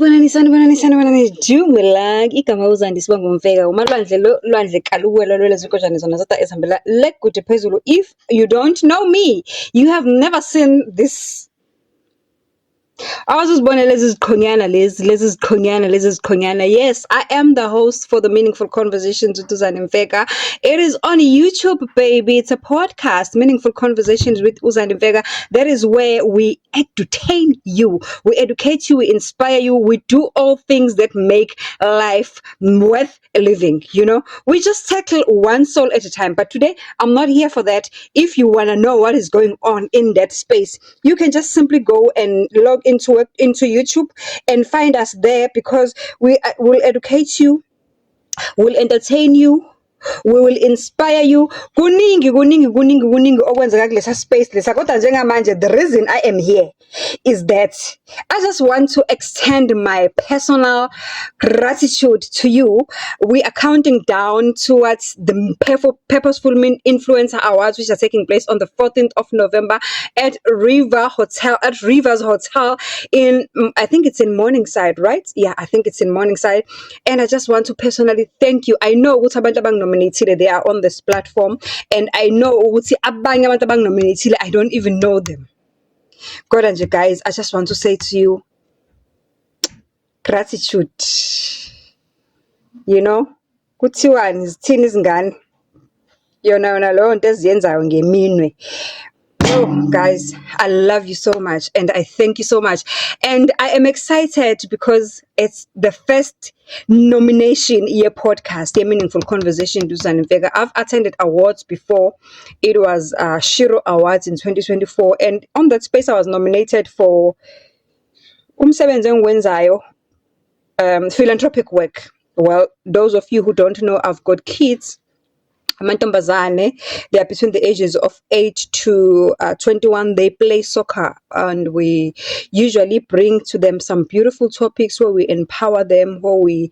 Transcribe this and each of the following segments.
Sanibonani, Jumelang, igama uzandi sibonga umfeka umalwandle lwandle kaluwela lwelezikojane zona zata esihambela lekude phezulu. If you don't know me, you have never seen this. Awuzibone lezi ziqhonyana. Yes, I am the host for the Meaningful Conversations with Uzani Mfeka. It is on YouTube, baby. It's a podcast, Meaningful Conversations with Uzani Mfeka. That is where we entertain you, we educate you, we inspire you, we do all things that make life worth living. We just tackle one soul at a time. But today, I'm not here for that. If you want to know what is going on in that space, you can just simply go and log into YouTube and find us there, because we will educate you, will entertain you, we will inspire you. Kuningi okwenzeka kulesa space lesa, kodwa njengamanje the reason I am here is that I just want to extend my personal gratitude to you. We are counting down towards the Purposeful Influencer Awards, which are taking place on the 14th of November at Rivers Hotel in, I think it's in Morningside, right? Yeah, I think it's in Morningside. And I just want to personally thank you. I know ukuthi abantu abanginominated, they are on this platform, and I know ukuthi abanye abantu abanginominated, I don't even know them. God and you guys, I just want to say to you, gratitude. Kuthiwani zithini izingane? Yona leyo nto eziyenzayo ngeminwe. Oh, guys, I love you so much, and I thank you so much. And I am excited because it's the first nomination year podcast, a Meaningful Conversation with Uzani Mfeka. I've attended awards before. It was Shiro Awards in 2024, and on that space I was nominated for umsebenzi engiwenzayo, philanthropic work. Well, those of you who don't know, I've got kids. Amantombazane, they are between the ages of 8 to 21. They play soccer, and we usually bring to them some beautiful topics where we empower them, where we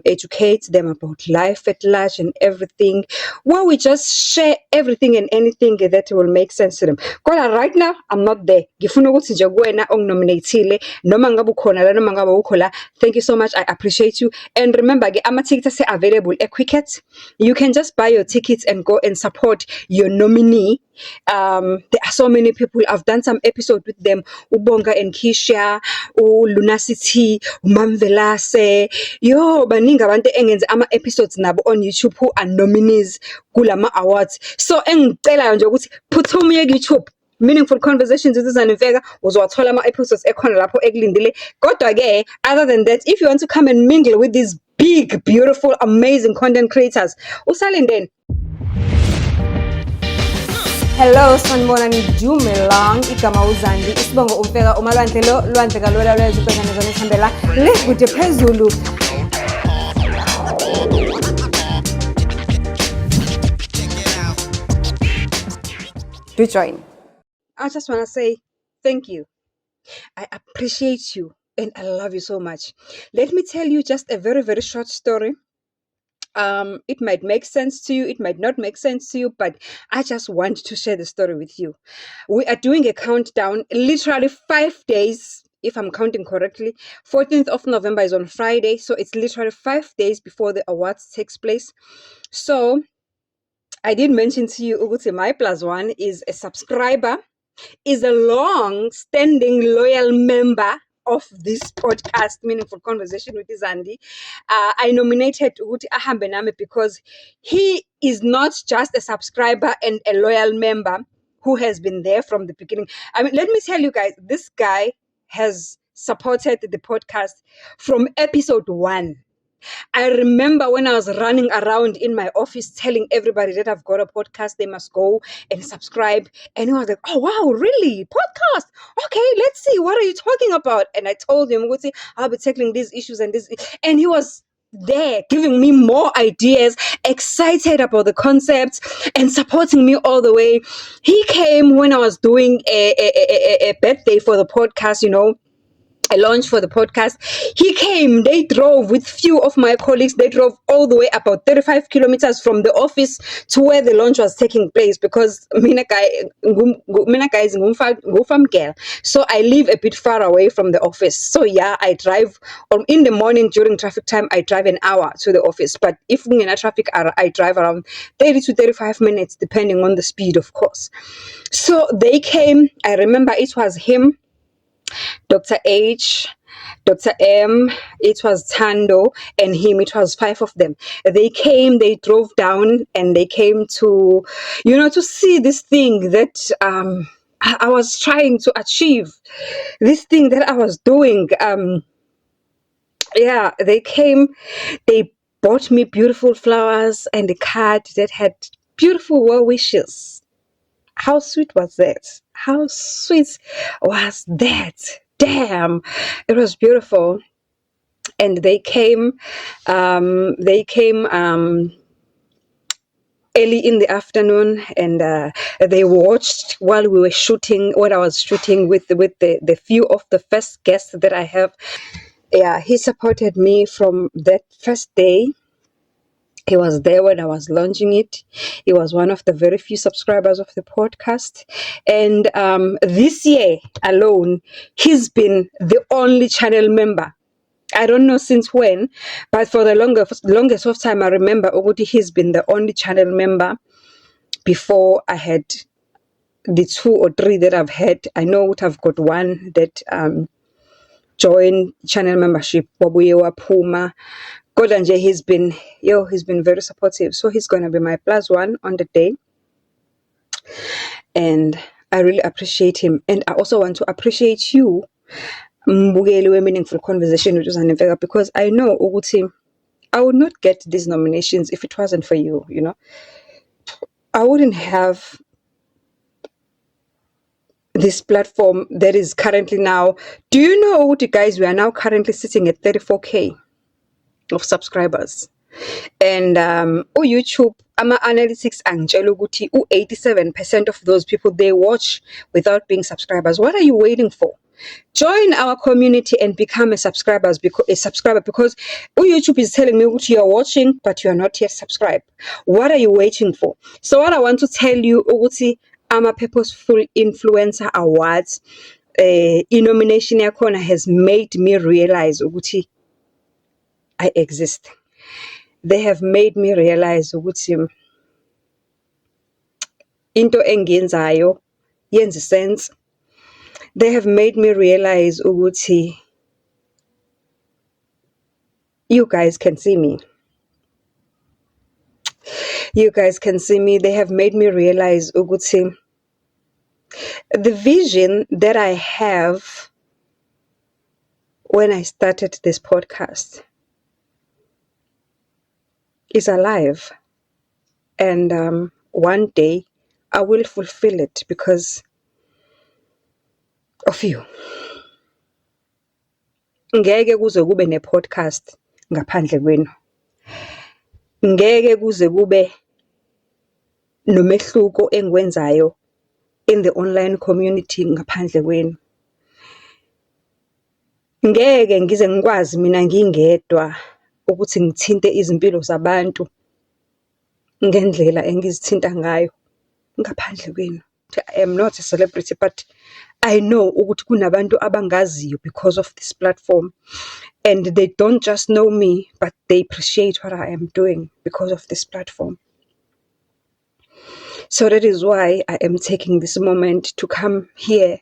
educate them about life at large and everything, where we just share everything and anything that will make sense to them. Kodwa right now, I'm not there. Ngifuna ukuthi nje kuwena onginominatile, noma ngabe ukhona la noma ngabe ukho la. Thank you so much. I appreciate you. And remember, ama-tickets are available at Quicket. You can just buy your tickets and go and support your nominee. There are so many people. I've done some episodes with them. Ubonga and Kisha, Lunacity, Mamvelase. Baningi abantu engenze ama episodes nabo on YouTube who are nominees kulama awards. So engicela nje ukuthi phuthuma YouTube Meaningful Conversations with Uzani Mfeka, uzowathola ama episodes ekhona lapho ekulindile. Kodwa ke, other than that, if you want to come and mingle with these big, beautiful, amazing content creators, usalindeni. Hello, sanibonani, Jumelang, igama uzandi, isibongo umfeka umalwandle lwandle kalwela lwezikojane zona esihambela lekude phezulu. Do join. I just want to say thank you. I appreciate you, and I love you so much. Let me tell you just a very, very short story. It might make sense to you, it might not make sense to you, but I just want to share the story with you. We are doing a countdown, literally 5 days, if I'm counting correctly. 14th of November is on Friday, so it's literally 5 days before the awards takes place. So I did mention to you, Uguti, my plus one is a subscriber, is a long-standing loyal member of this podcast, Meaningful Conversation with Uzandi. I nominated Uguti Ahambe Nami because he is not just a subscriber and a loyal member who has been there from the beginning. I mean, let me tell you guys, this guy has supported the podcast from episode 1. I remember when I was running around in my office telling everybody that I've got a podcast, they must go and subscribe. And he was like, oh, wow, really? Podcast? Okay, let's see. What are you talking about? And I told him, I'll be tackling these issues and this. And he was there giving me more ideas, excited about the concepts, and supporting me all the way. He came when I was doing a birthday for the podcast, a launch for the podcast. He came, they drove with few of my colleagues, they drove all the way about 35 kilometers from the office to where the launch was taking place, because mina guys girl. So I live a bit far away from the office. So yeah, I drive in the morning during traffic time, I drive an hour to the office. But if we're in a traffic hour, I drive around 30 to 35 minutes, depending on the speed, of course. So they came, I remember it was him, Dr. H, Dr. M, it was Tando, and him. It was 5 of them. They came, they drove down, and they came to, to see this thing that I was trying to achieve, this thing that I was doing. Yeah, they came, they bought me beautiful flowers and a card that had beautiful well wishes. How sweet was that? How sweet was that? Damn, it was beautiful. And they came early in the afternoon, and they watched while we were shooting, what I was shooting with the few of the first guests that I have. Yeah, he supported me from that first day. He was there when I was launching it. He was one of the very few subscribers of the podcast. And this year alone, he's been the only channel member. I don't know since when, but for the longest of time, I remember Oguti, he's been the only channel member. Before I had the 2 or 3 that I've had. I know I've got one that joined channel membership, Wabuyewa Puma. Kodanje, he's been very supportive. So he's gonna be my +1 on the day. And I really appreciate him. And I also want to appreciate you, Mbukeli Meaningful Conversation with Uzanevega, because I know Uguti, I would not get these nominations if it wasn't for you, I wouldn't have this platform that is currently now. Do you know, Uguti guys, we are now currently sitting at 34K of subscribers. And YouTube, ama analytics angitshela ukuthi 87% of those people, they watch without being subscribers. What are you waiting for? Join our community and become a subscriber, because YouTube is telling me what you are watching, but you are not yet subscribed. What are you waiting for? So what I want to tell you, Uguti, I'm a Purposeful Influencer Awards. Nomination yakona has made me realize Uguti, I exist. They have made me realize ukuthi into engiyenzayo yenza sense. They have made me realize ukuthi you guys can see me. You guys can see me. They have made me realize ukuthi the vision that I have when I started this podcast is alive, and one day I will fulfill it because of you. Ngeke kuze kube ne-podcast ngaphandle kwenu. Ngeke kuze kube nomehluko engwenzayo in the online community ngaphandle kwenu. Ngeke ngize ngikwazi mina ngingedwa ukuthi ngithinte izimpilo zabantu ngendlela engizithinta ngayo ngaphandle kwenu. I am not a celebrity, but I know ukuthi kunabantu abangaziyo because of this platform, and they don't just know me, but they appreciate what I am doing because of this platform. So that is why I am taking this moment to come here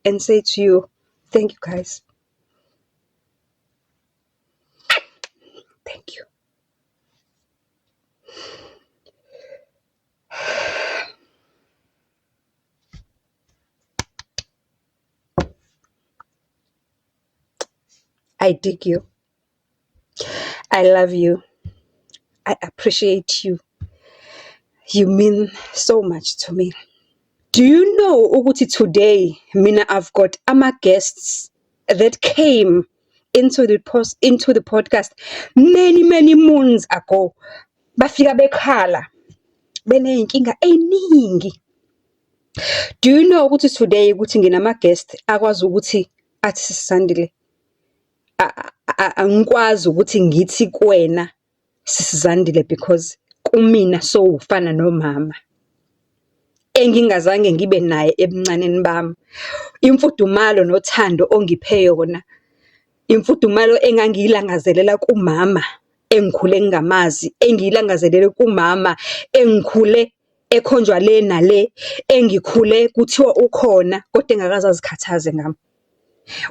and say to you, thank you guys. Thank you. I dig you. I love you. I appreciate you. You mean so much to me. Do you know ukuthi today, mina, I've got guests that came into the podcast many moons ago. Bafika bekhala beneyinkinga eningi. Do you know ukuthi today ukuthi nginama guest akwazi ukuthi athi sisandile angikwazi ukuthi ngithi kuwena Sisizandile because kumina so ufana nomama engingazange ngibe naye ebuncaneni bami. Imfudumalo nothando ongiphe yona, imfudumalo engangiyilangazelela kumama engikhule ngingamazi, engiyilangazelele kumama engikhule ekhonjwa le nale, engikhule kuthiwa ukhona kodwa engakaze azikhathaze ngami.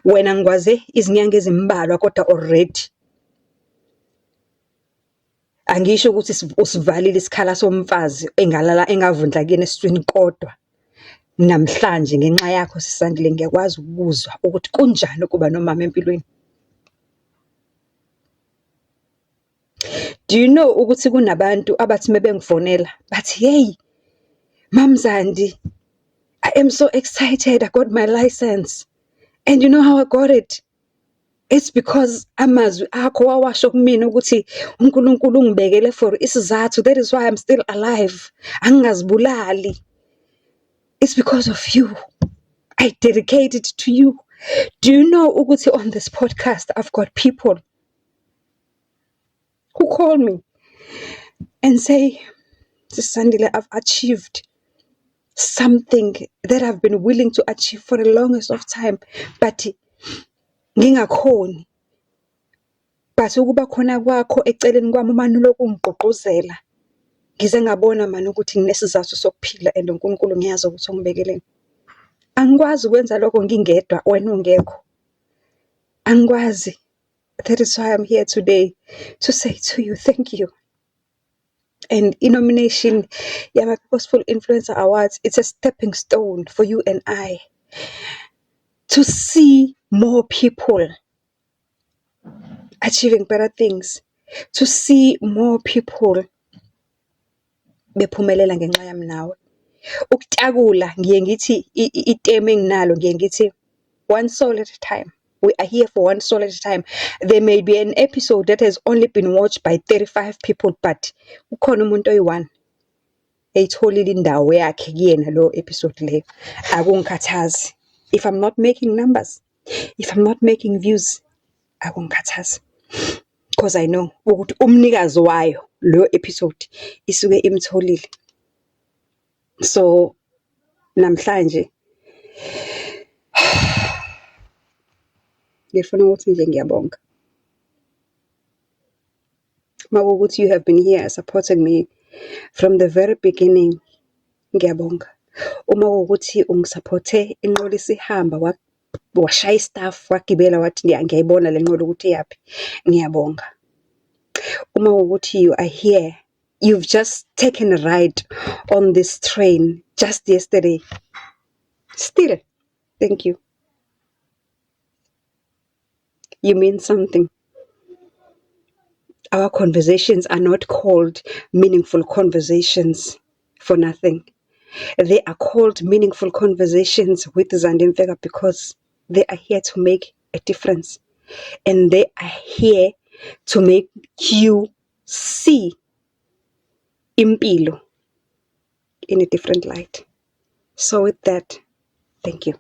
Wena ngikwaze izinyanga ezimbalwa kodwa already angisho ukuthi usivalile isikhala somfazi engalala engavundla kuyena esitwini, kodwa namhlanje ngenxa yakho Sisandile ngiyakwazi ukuzwa ukuthi kunjani ukuba nomama empilweni. Do you know ukuthi kunabantu abathi mebengifonela bathi, hey Mamzandi, I am so excited, I got my license. And you know how I got it? It's because amazwi akho wawasho kumina ukuthi uNkulunkulu ungibekele for isizathu. That is why I'm still alive. Angingazibulali. It's because of you. I dedicate it to you. Do you know ukuthi on this podcast I've got people who call me and say, Sisandile, I've achieved something that I've been willing to achieve for the longest of time, but ngingakhoni. But ukuba khona kwakho eceleni kwami manje lokungigqugquzela, ngize ngabona manje ukuthi nginesizathu sokuphila and uNkulunkulu ngiyazi ukuthi ungibekeleni. Angikwazi ukwenza lokho ngingedwa wena ungekho. Angikwazi. That is why I'm here today to say to you thank you. And nomination Yama Purposeful Influencer Awards, it's a stepping stone for you and I to see more people achieving better things, to see more people bephumelela ngenxa yami nawe. Ukutakula ngiye ngithi iteme enginalo ngiye ngithi one soul at a time. We are here for one soul at a time. There may be an episode that has only been watched by 35 people, but ukhona umuntu oyi-1 eyitholile indawo yakhe kuyena lo episode leyo. Akungikhathazi. If I'm not making numbers, if I'm not making views, akungikhathazi. Because I know ukuthi umnikazi wayo lo episode isuke imtholile. So namhlanje ngifuna ukuthi nje ngiyabonga. Mawukuthi you have been here supporting me from the very beginning, ngiyabonga. Uma ukuthi ungisupporte inqola isihamba washaya istaff wagibela wathi ngiyayibona le nqola ukuthi yapi, ngiyabonga. Uma ukuthi you are here, you've just taken a ride on this train just yesterday, still thank you. You mean something. Our conversations are not called meaningful conversations for nothing. They are called meaningful conversations with Zandile Mfeka because they are here to make a difference. And they are here to make you see impilo in a different light. So with that, thank you.